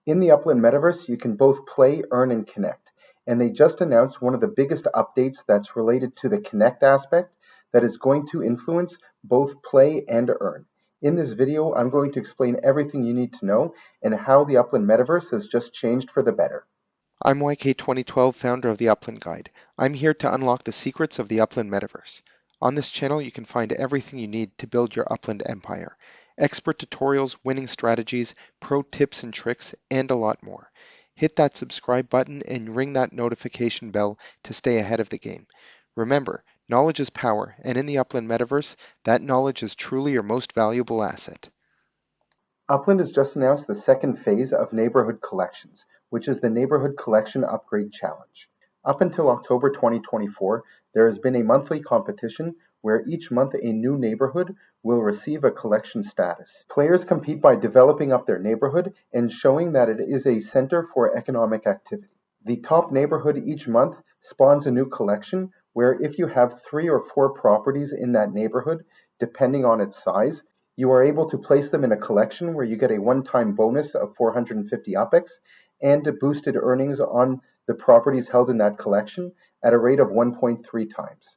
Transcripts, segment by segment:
In the Upland Metaverse, you can both play, earn, and connect. And they just announced one of the biggest updates that's related to the connect aspect that is going to influence both play and earn. In this video, I'm going to explain everything you need to know and how the Upland Metaverse has just changed for the better. I'm YK2012, founder of the Upland Guide. I'm here to unlock the secrets of the Upland Metaverse. On this channel, you can find everything you need to build your Upland empire. Expert tutorials, winning strategies, pro tips and tricks, and a lot more. Hit that subscribe button and ring that notification bell to stay ahead of the game. Remember, knowledge is power, and in the Upland Metaverse, that knowledge is truly your most valuable asset. Upland has just announced the second phase of Neighborhood Collections, which is the Neighborhood Collection Upgrade Challenge. Up until October 2024, there has been a monthly competition where each month a new neighborhood will receive a collection status. Players compete by developing up their neighborhood and showing that it is a center for economic activity. The top neighborhood each month spawns a new collection where if you have 3 or 4 properties in that neighborhood, depending on its size, you are able to place them in a collection where you get a one-time bonus of 450 UPX and boosted earnings on the properties held in that collection at a rate of 1.3 times.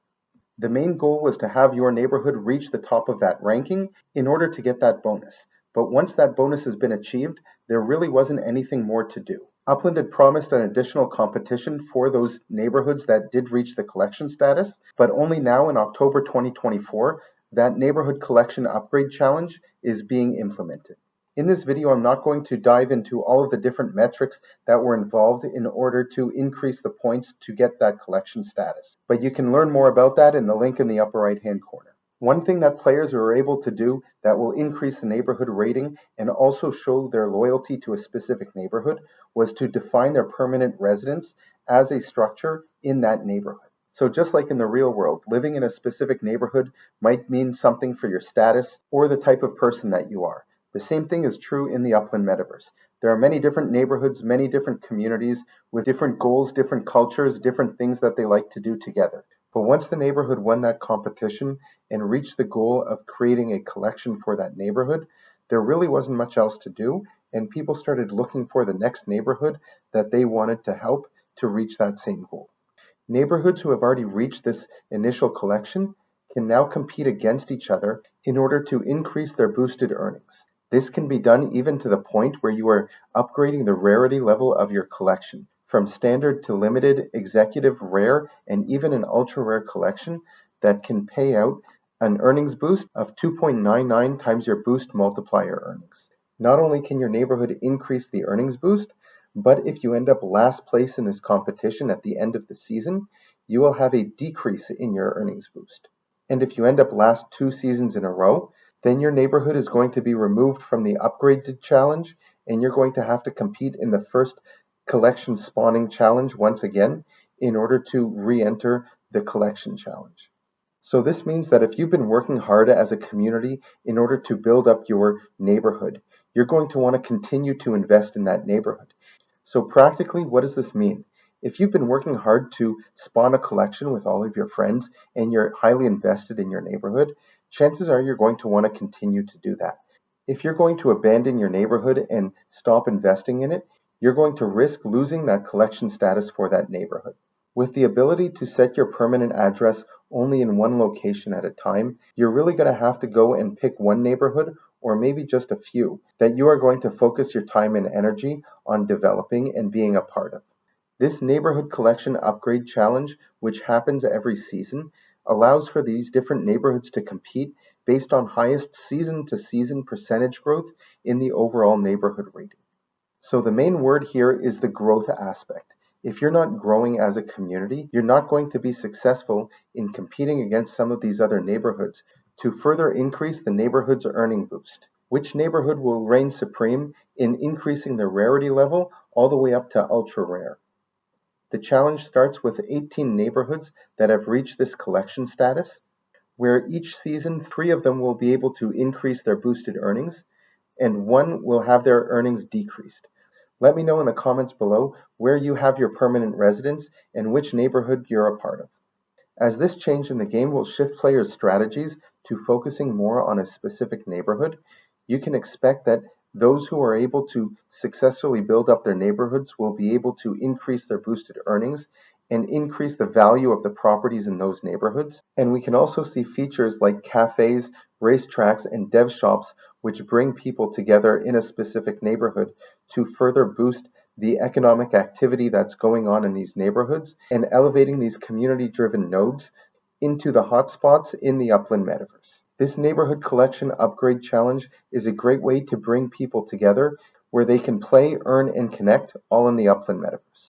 The main goal was to have your neighborhood reach the top of that ranking in order to get that bonus. But once that bonus has been achieved, there really wasn't anything more to do. Upland had promised an additional competition for those neighborhoods that did reach the collection status, but only now in October 2024, that Neighborhood Collection Upgrade Challenge is being implemented. In this video, I'm not going to dive into all of the different metrics that were involved in order to increase the points to get that collection status, but you can learn more about that in the link in the upper right-hand corner. One thing that players were able to do that will increase the neighborhood rating and also show their loyalty to a specific neighborhood was to define their permanent residence as a structure in that neighborhood. So just like in the real world, living in a specific neighborhood might mean something for your status or the type of person that you are. The same thing is true in the Upland Metaverse. There are many different neighborhoods, many different communities with different goals, different cultures, different things that they like to do together. But once the neighborhood won that competition and reached the goal of creating a collection for that neighborhood, there really wasn't much else to do, and people started looking for the next neighborhood that they wanted to help to reach that same goal. Neighborhoods who have already reached this initial collection can now compete against each other in order to increase their boosted earnings. This can be done even to the point where you are upgrading the rarity level of your collection, from standard to limited, executive, rare, and even an ultra rare collection that can pay out an earnings boost of 2.99 times your boost multiplier earnings. Not only can your neighborhood increase the earnings boost, but if you end up last place in this competition at the end of the season, you will have a decrease in your earnings boost. And if you end up last 2 seasons in a row, then your neighborhood is going to be removed from the upgraded challenge, and you're going to have to compete in the first collection spawning challenge once again in order to re-enter the collection challenge. So this means that if you've been working hard as a community in order to build up your neighborhood, you're going to want to continue to invest in that neighborhood. So practically, what does this mean? If you've been working hard to spawn a collection with all of your friends and you're highly invested in your neighborhood, chances are you're going to want to continue to do that. If you're going to abandon your neighborhood and stop investing in it, you're going to risk losing that collection status for that neighborhood. With the ability to set your permanent address only in one location at a time, you're really going to have to go and pick one neighborhood or maybe just a few that you are going to focus your time and energy on developing and being a part of. This Neighborhood Collection Upgrade Challenge, which happens every season, allows for these different neighborhoods to compete based on highest season-to-season percentage growth in the overall neighborhood rating. So the main word here is the growth aspect. If you're not growing as a community, you're not going to be successful in competing against some of these other neighborhoods to further increase the neighborhood's earning boost. Which neighborhood will reign supreme in increasing the rarity level all the way up to ultra rare? The challenge starts with 18 neighborhoods that have reached this collection status, where each season 3 of them will be able to increase their boosted earnings, and 1 will have their earnings decreased. Let me know in the comments below where you have your permanent residence and which neighborhood you're a part of. As this change in the game will shift players' strategies to focusing more on a specific neighborhood, you can expect that Those who are able to successfully build up their neighborhoods will be able to increase their boosted earnings and increase the value of the properties in those neighborhoods. And we can also see features like cafes, racetracks, and dev shops, which bring people together in a specific neighborhood to further boost the economic activity that's going on in these neighborhoods and elevating these community-driven nodes into the hotspots in the Upland Metaverse. This neighborhood collection upgrade challenge is a great way to bring people together where they can play, earn, and connect all in the Upland Metaverse.